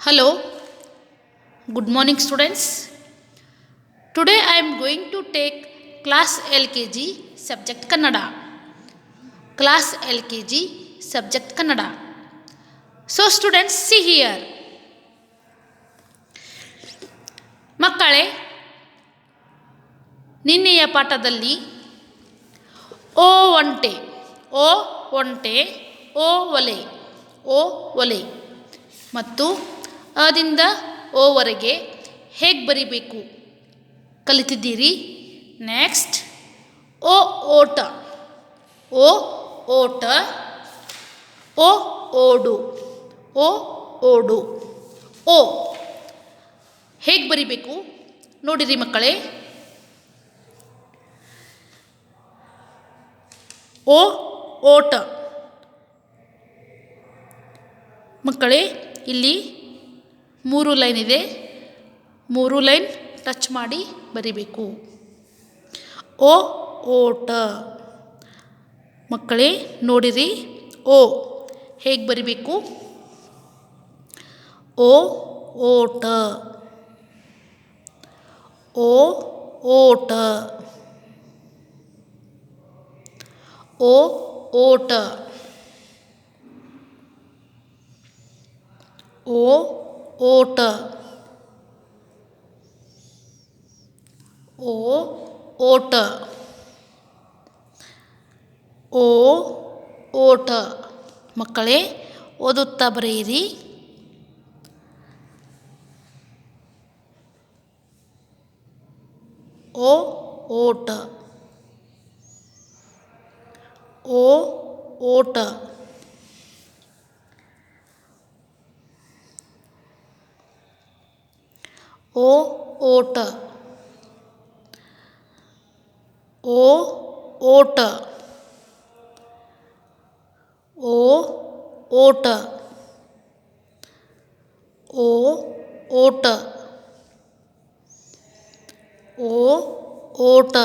Hello, good morning, students. Today I am going to take class LKG subject Kannada. Class LKG subject Kannada. So, students, see here. ಮಕ್ಕಳೇ, ನಿನ್ನೆಯ ಪಾಠದಲ್ಲಿ ಓ ಒಂಟೆ, ಓ ಒಂಟೆ, ಓ ಒಲೆ, ಓ ಒಲೆ ಮತ್ತು ಅದಿಂದ ಓವರೆಗೆ ಹೇಗೆ ಬರಿಬೇಕು ಕಲಿತಿದ್ದೀರಿ. ನೆಕ್ಸ್ಟ್ ಓ ಓಟ, ಓ ಓಟ, ಓ ಓಡು, ಓ ಓಡು, ಓ ಹೇಗೆ ಬರಿಬೇಕು ನೋಡಿರಿ ಮಕ್ಕಳೇ. ಓ ಓಟ ಮಕ್ಕಳೇ, ಇಲ್ಲಿ 3 ಲೈನ್ ಇದೆ. 3 ಲೈನ್ ಟಚ್ ಮಾಡಿ ಬರಿಬೇಕು. ಓ ಓಟ ಮಕ್ಕಳೇ ನೋಡಿರಿ. ಓ ಹೇಗೆ ಬರಿಬೇಕು. ಓ ಓಟ, ಓ ಓಟ, ಓ ಓಟ, ಓ ಓಟ, ಓ ಓಟ, ಓ ಓಟ ಮಕ್ಕಳೇ ಓದುತ್ತಾ ಬರೆಯಿರಿ. ಓ ಓಟ, ಓ ಓಟ, ಓ ಓಟ, ಓ ಓಟ, ಓ ಓಟ, ಓ ಓಟ, ಓ ಓಟ,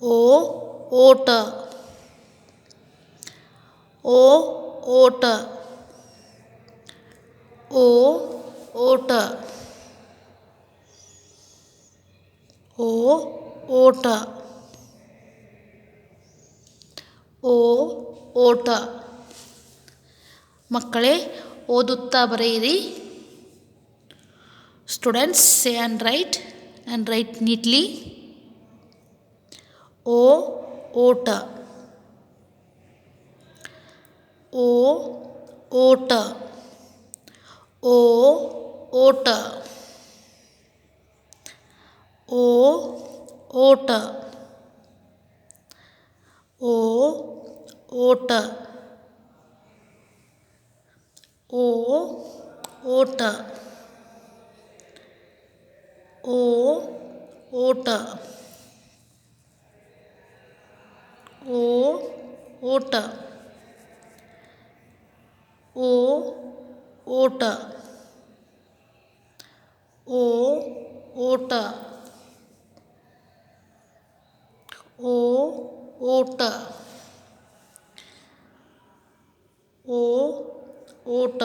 ಓ ಓಟ, ಓ ಓಟ, ಓ ಓಟ, ಓ ಓಟ, ಓ ಓಟ ಮಕ್ಕಳೇ ಓದುತ್ತಾ ಬರೆಯಿರಿ. Students say and write neatly. ಓ ಓಟ, ಓ ಓಟ, ಓ ಓಟ, ಓ ಓಟ, ಓ ಓಟ, ಓ ಓಟ, ಓ ಓಟ, ಓ ಓಟ, ಓ ಓಟ, ಓ ಓಟ, ಓ ಓಟ, ಓ ಓಟ,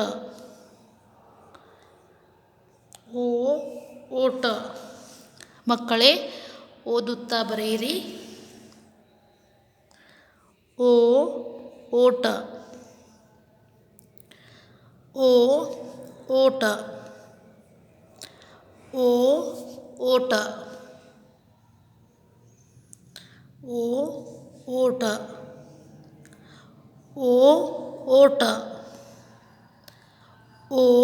ಓ ಓಟ ಮಕ್ಕಳೇ ಓದುತ್ತಾ ಬರೆಯಿರಿ. ಓ ಓಟ, ಓ ಓಟ, ಓ ಓಟ, ಓ ಓಟ, ಓ ಓಟ, ಓ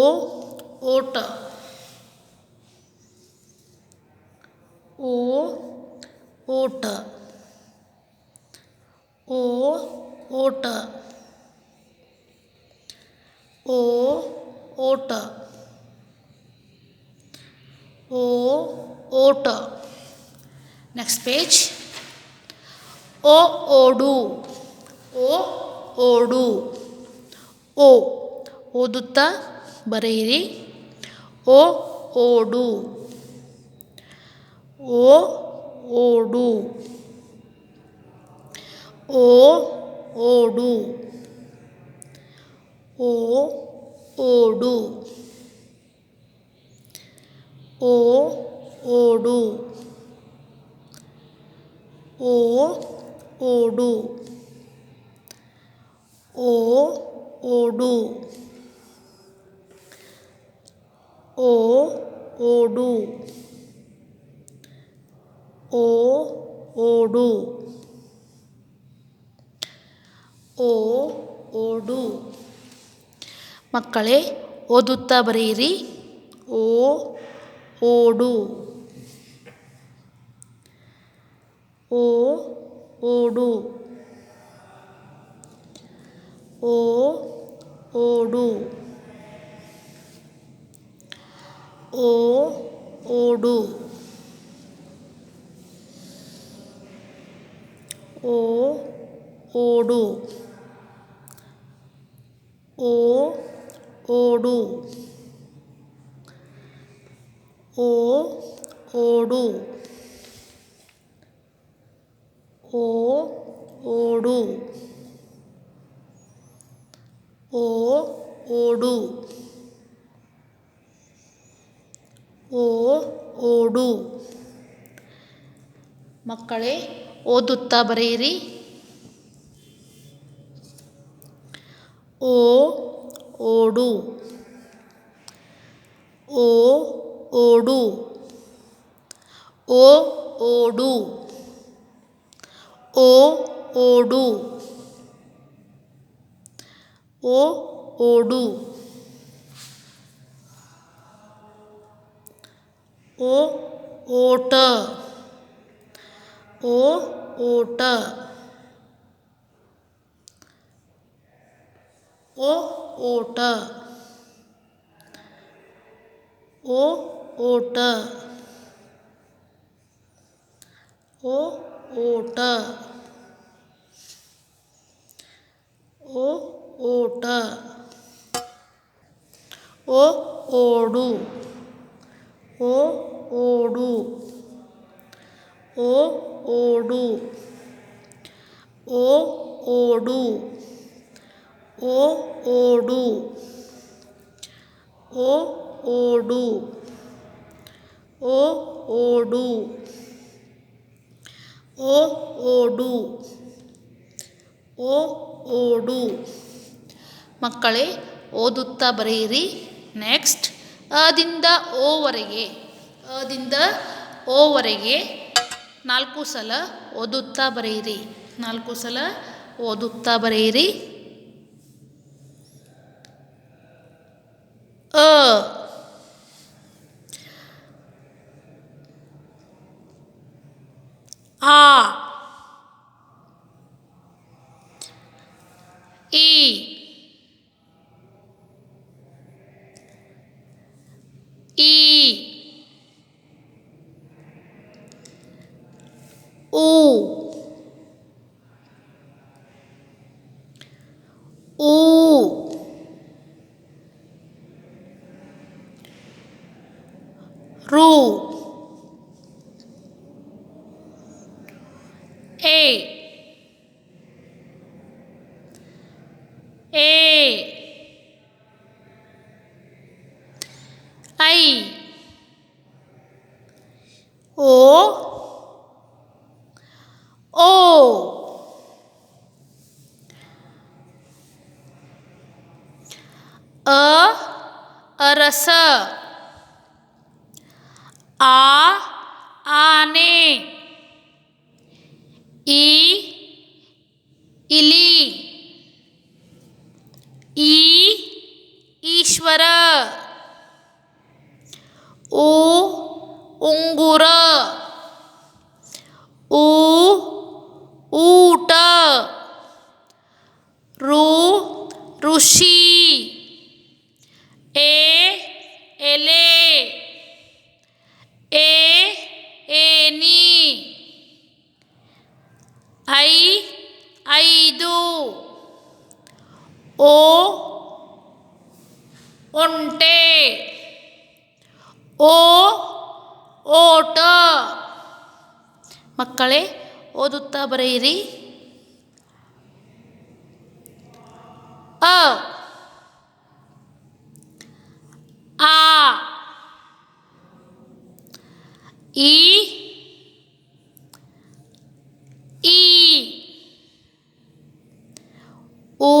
ಓಟ, ಓ ಓಟ, ಓ ಓಟ, ಓ ಓಟ, ಓ ಓಟ ನೆಕ್ಸ್ಟ್ ಪೇಜ್. ಓ ಓಡು, ಓ ಓಡು, ಓ ಓದುತ್ತಾ ಬರೆಯಿರಿ. ಓ ಓಡು, ಓ ಓಡು, ಓ ಓಡು, ಓ ಓಡು ಓ ಓಡು ಓ ಓಡು ಓ ಓಡು ಓ ಓಡು ಓ ಓಡು ಓ ಓಡು ಮಕ್ಕಳೇ ಓದುತ್ತಾ ಬರೆಯಿರಿ ಓ ಓಡು ಓ ಓಡು ಓ ಓಡು ಓ ಓಡು ಓ ಓಡು ಓ ಓಡು ಓ ಓಡು ಓ ಓಡು ಓ ಓಡು ಓ ಓಡು ಮಕ್ಕಳೇ ಓದುತ್ತಾ ಬರೆಯಿರಿ ಓ ಓಡು ಓ ಓಡು ಓ ಓಡು ಓ ಓಡು ಓ ಓಡು ಓ ಓಟ ಓ ಓಟ ಓ ಓಟ ಓ ಓಟ ಓ ಓಟ ಓ ಓಟ ಓ ಓಡು ಓ ಓಡು ಓ ಓಡು ಓ ಓಡು ಓ ಓಡು ಓ ಓಡು ಓ ಓಡು ಓ ಓಡು ಓ ಓಡು ಮಕ್ಕಳೇ ಓದುತ್ತಾ ಬರೆಯಿರಿ ನೆಕ್ಸ್ಟ್ ಅದಿಂದ ಓವರೆಗೆ ಅದಿಂದ ಓವರೆಗೆ 4 ಸಲ ಓದುತ್ತಾ ಬರೆಯಿರಿ 4 ಸಲ ಓದುತ್ತಾ ಬರೆಯಿರಿ ಅ ಆ ಈ ಈ ಊ ಊ ರು ಎ ಎ ಐ ಓ ಓ ಅ ಅರಸ ಆ ಆನೆ ಈ ಇಲಿ ಈ ಈಶ್ವರ ಊ ಉಂಗುರ ಊ ಊಟ ರು ಋಷಿ ಎ ಎಲೆ ಎ ಏನಿ ಐ ಐದು ಓ ಒಂಟೆ ಓ ಓಟ ಮಕ್ಕಳೇ ಓದುತ್ತಾ ಬರೆಯಿರಿ ಅ ಈ ಈ ಊ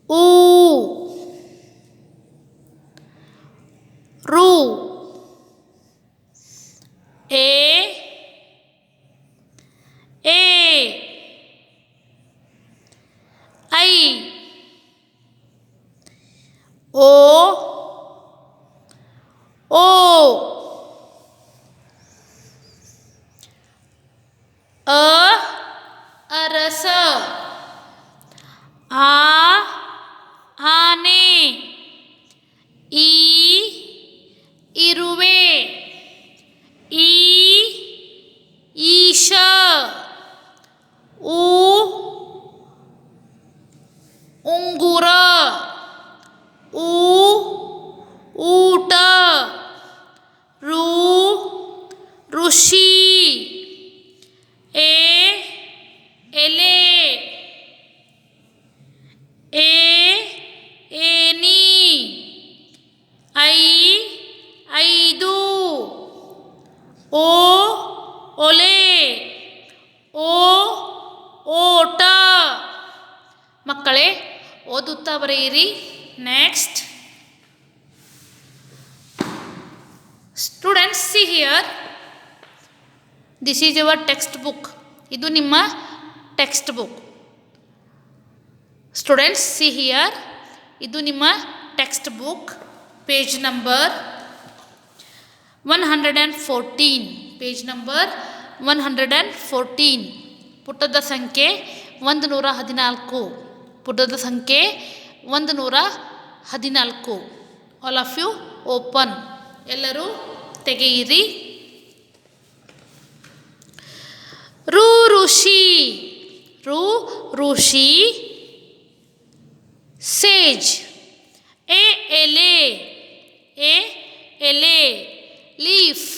ಊ ರು ಎ ಎ ಐ ಓ ಓ ಅ ಅರಸ ಆ ಆನೆ ಈ ಇರುವೆ ಈ ಈಶ ಊ ಉಂಗುರ ಊ ಊಟ ರು ಋಷಿ ಎ ಎಲೆ ಎ ಏನಿ ಐ ಐದು ಓ ಒಲೆ ಓ ಓಟ ಮಕ್ಕಳೇ ಓದುತ್ತಾ ಬರೆಯಿರಿ. Next students, see here, this is your textbook. ಇದು ನಿಮ್ಮ textbook. Students, see here, ಇದು ನಿಮ್ಮ textbook. Page number 114. Page number 114. ಪುಟದ ಸಂಖ್ಯೆ 114. ಪುಟದ ಸಂಖ್ಯೆ 114. All of you open. ಎಲ್ಲರೂ ತೆಗೆಯಿರಿ. ರು ಋಷಿ, ರು ಋಷಿ. ಸೇಜ್, ಎ ಎಲೆ, ಎ ಎಲೆ. ಲೀಫ್.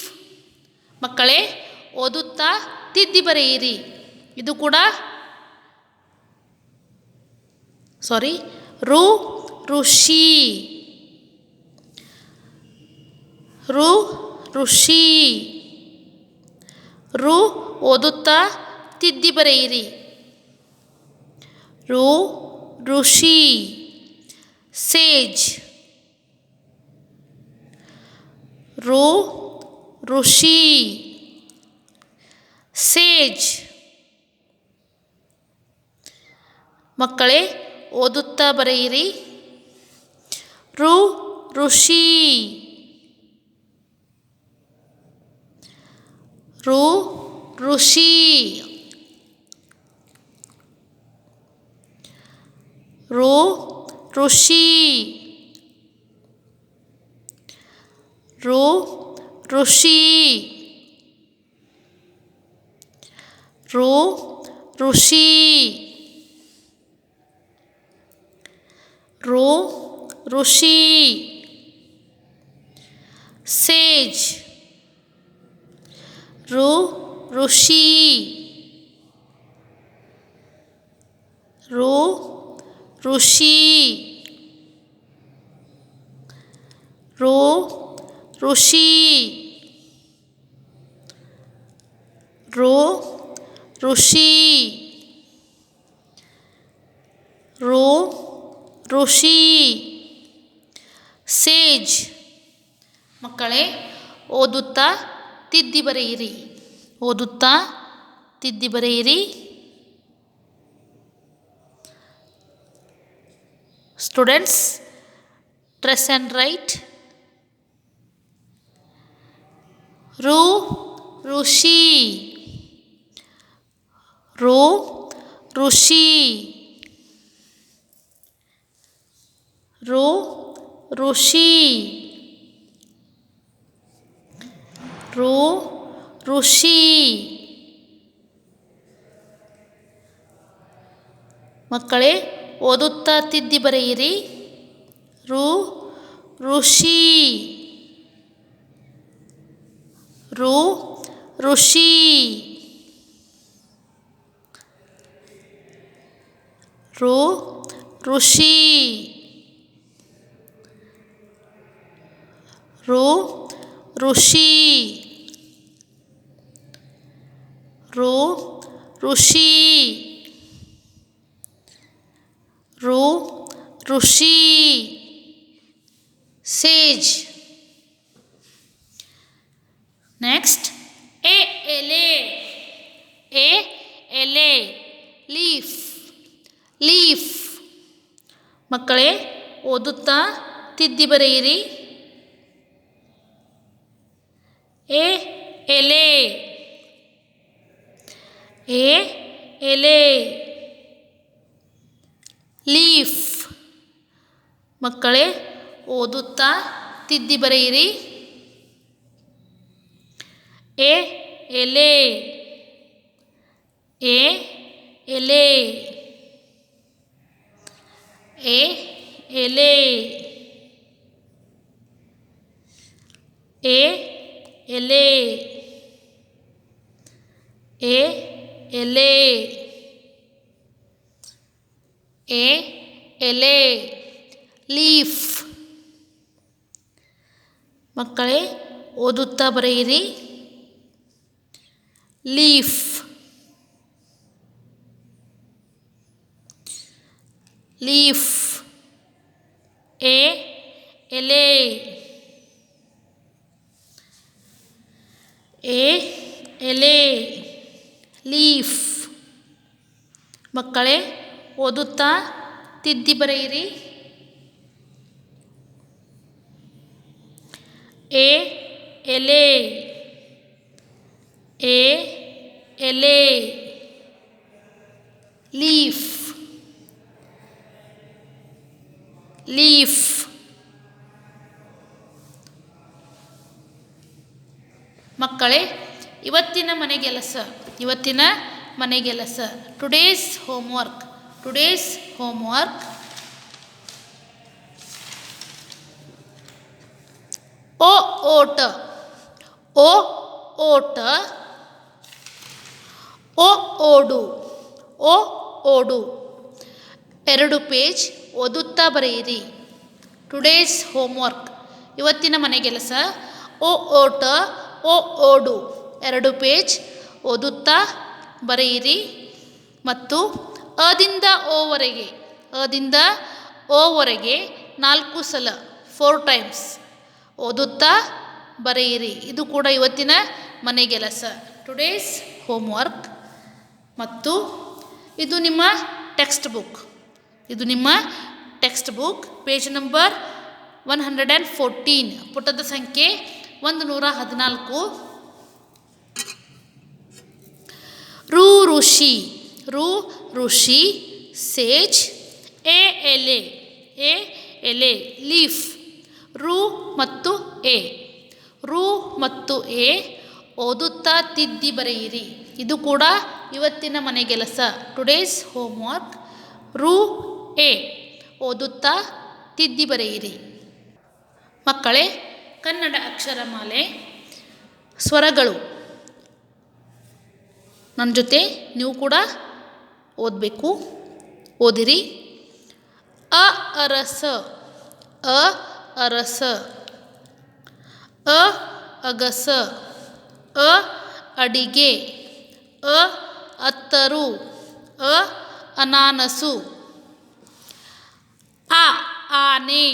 ಮಕ್ಕಳೇ ಓದುತ್ತಾ ತಿದ್ದಿ ಬರೆಯಿರಿ. ಇದು ಕೂಡ ರು ಋಷಿ, ರು ಋಷಿ. ರು ಓದುತ್ತಾ ತಿದ್ದಿ ಬರೆಯಿರಿ. ರು ಋಷಿ. ಸೇಜ್, ರು ಋಷಿ. ಸೇಜ್. ಮಕ್ಕಳೇ ಓದುತ್ತಾ ಬರೆಯಿರಿ. ರು ಋಷಿ, ರು ಋಷಿ. ರು ಋಷಿ. ರು ಋಷಿ. ರು ಋಷಿ. ರು ಋಷಿ. ಸೇಜ್, ರು ಋಷಿ. ರು ಋಷಿ. ರು ಋಷಿ. ರು ಋಷಿ. ರು ಋಷಿ. ಸೇಜ್. ಮಕ್ಕಳೇ ಓದುತ್ತಾ ತಿದ್ದಿ ಬರೆಯಿರಿ. ಓದುತ್ತಾ ತಿದ್ದಿ ಬರೆಯಿರಿ. Students, trace and write. ರು ಋಷಿ, ರು ಋಷಿ. ರು ಋಷಿ. ರು ಋಷಿ. ಮಕ್ಕಳೇ ಓದುತ್ತಾ ತಿದ್ದಿ ಬರೆಯಿರಿ. ರು ಋಷಿ, ರು ಋಷಿ. ರು ಋಷಿ. ರು ಋಷಿ ಋ ಋಷಿ ಋ ಋಷಿ ಸೇಜ್. ನೆಕ್ಸ್ಟ್ ಎ ಎಲೆ ಎ ಎಲೆ ಲೀಫ್ ಲೀಫ್. ಮಕ್ಕಳೇ ಓದುತ್ತಾ ತಿದ್ದಿ ಬರೆಯಿರಿ. ಎ ಎಲೆ ಎ ಎಲೆ ಲೀಫ್. ಮಕ್ಕಳೇ ಓದುತ್ತಾ ತಿದ್ದಿ ಬರೆಯಿರಿ. ಎ ಎಲೆ ಎ ಎಲೆ ಎ ಎಲೆ ಎ ಎಲೆ ಎ ಎಲೆ ಎ ಎಲೆ ಲೀಫ್. ಮಕ್ಕಳೇ ಓದುತ್ತಾ ಬರೆಯಿರಿ. ಲೀಫ್ ಲೀಫ್ ಎ ಎಲೆ ಎ ಎಲೆ ಲೀಫ್. ಮಕ್ಕಳೇ ಓದುತ್ತಾ ತಿದ್ದಿ ಬರೆಯಿರಿ. ಎ ಎಲೆ ಎ ಎಲೆ ಲೀಫ್ ಲೀಫ್. ಮಕ್ಕಳೇ ಇವತ್ತಿನ ಮನೆಗೆಲಸ ಟುಡೇಸ್ ಹೋಮ್ವರ್ಕ್ ಓ ಓಟ ಓ ಓಟ ಓ ಓಡು ಓ ಓಡು. 2 ಪೇಜ್ ಓದುತ್ತಾ ಬರೆಯಿರಿ. ಟುಡೇಸ್ ಹೋಮ್ವರ್ಕ್ ಇವತ್ತಿನ ಮನೆಗೆಲಸ ಓ ಓಟ ಓ ಓಡು. 2 ಪೇಜ್ ಓದುತ್ತಾ ಬರೆಯಿರಿ. ಮತ್ತು ಅದಿಂದ ಓವರೆಗೆ 4 ಸಲ 4 ಟೈಮ್ಸ್ ಓದುತ್ತಾ ಬರೆಯಿರಿ. ಇದು ಕೂಡ ಇವತ್ತಿನ ಮನೆಗೆಲಸ ಟುಡೇಸ್ ಹೋಮ್ವರ್ಕ್. ಮತ್ತು ಇದು ನಿಮ್ಮ ಟೆಕ್ಸ್ಟ್ ಬುಕ್ ಪೇಜ್ ನಂಬರ್ 114 ಪುಟದ ಸಂಖ್ಯೆ 114. ಋ ಋಷಿ ಸೇಜ್ ಎ ಎಲೆ ಲೀಫ್. ಋ ಮತ್ತು ಎ ಓದುತ್ತಾ ತಿದ್ದಿ ಬರೆಯಿರಿ. ಇದು ಕೂಡ ಇವತ್ತಿನ ಮನೆಗೆಲಸ ಟುಡೇಸ್ ಹೋಮ್ವರ್ಕ್. ಋ ಎ ಓದುತ್ತಾ ತಿದ್ದಿ ಬರೆಯಿರಿ. ಮಕ್ಕಳೇ ಕನ್ನಡ ಅಕ್ಷರಮಾಲೆ ಸ್ವರಗಳು ನನ್ನ ಜೊತೆ ನೀವು ಕೂಡ ಓದಬೇಕು. ಓದಿರಿ. ಅ ಅರಸ ಅ ಅಗಸ ಅ ಅಡಿಗೆ ಅ ಅತ್ತರು ಅ ಅನಾನಸು. ಆ ಆನೆ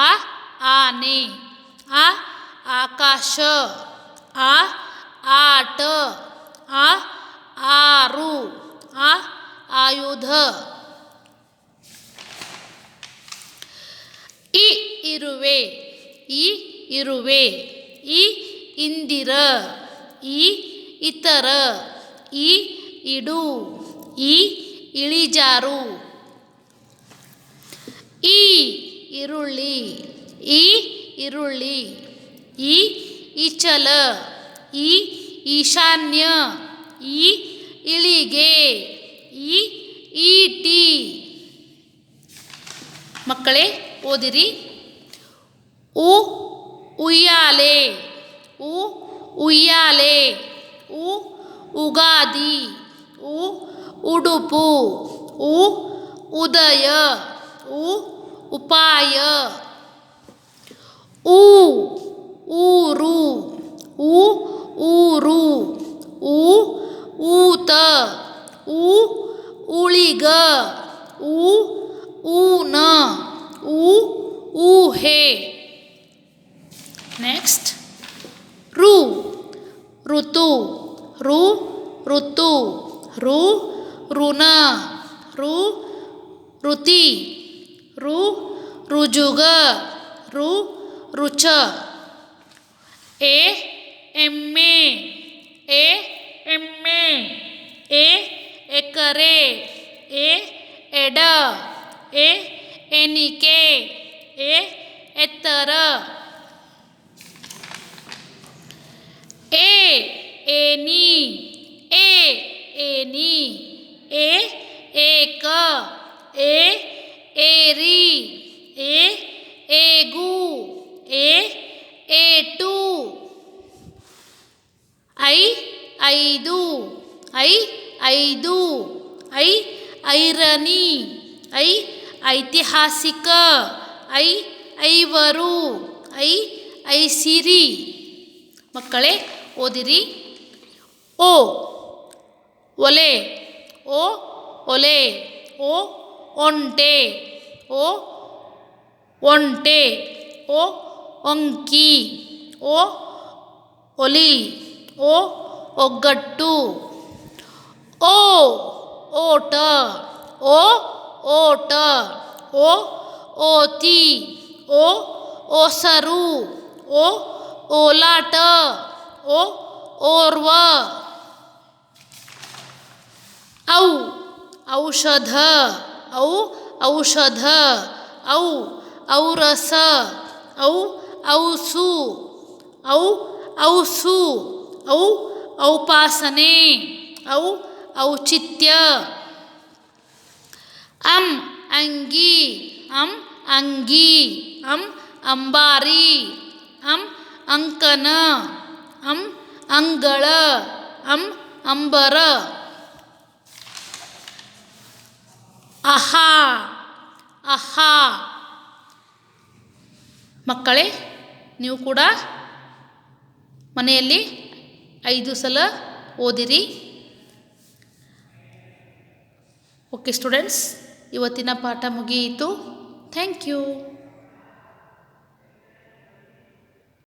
ಆ ಆನೆ ಆ ಆಕಾಶ ಆ ಆಟ ಆ ಆರು ಆ ಆಯುಧ. ಇ ಇರುವೆ ಇ ಇಂದಿರ ಈ ಇತರ ಈ ಇಡು ಈ ಇಳಿಜಾರು. ಈ ಈರುಳ್ಳಿ ಈ ಇಚಲ ಈ ಈಶಾನ್ಯ ಈ ಇಳಿಗೆ ಈ ಈಟಿ. ಮಕ್ಕಳೇ ಓದಿರಿ. ಉ ಉಯ್ಯಾಲೆ ಉಯ್ಯಾಲೆ ಉ ಉಗಾದಿ ಉ ಉಡುಪು ಉ ಉದಯ ಉ ಉಪಾಯ. ಊರು ಊರು ಊತ ಉಳಿಗ ಊನ ಊಹೆ. ನೆಕ್ಸ್ಟ್ ಋತು ಋತು ಋಣ ಋತಿ ರುಜುಗ ರುಚ. ಎಮ್ಮೆ ಎಕರೆ ಎಡ ಎನಿಕೆ ಎತ್ತರ. ಏನಿ ಏಕ ಏರಿ ಏಗು ಏಟು. ಐದು ಐರಣಿ ಐತಿಹಾಸಿಕ ಐವರು ಐಸಿರಿ. ಮಕ್ಕಳೇ ಓದಿರಿ. ಒಲೆ ಒಲೆ ಒಂಟೆ ಅಂಕಿ ಒಲಿ ಒಗ್ಗಟ್ಟು. ಓಟ ಓತಿ ಓಸರು ಓಲಾಟ ಓರ್ವ. ಔಷಧ ಔರಸ ಔಸು ಔಪಾಸನೆ ಔಚಿತ್ಯ. ಅಂಗಿ ಅಂಬಾರಿ ಅಂಕನ ಅಂಗಳ ಅಂಬರ. ಆಹಾ. ಮಕ್ಕಳೇ ನೀವು ಕೂಡ ಮನೆಯಲ್ಲಿ 5 ಸಲ ಓದಿರಿ. ಓಕೆ ಸ್ಟೂಡೆಂಟ್ಸ್, ಇವತ್ತಿನ ಪಾಠ ಮುಗಿಯಿತು. Thank you.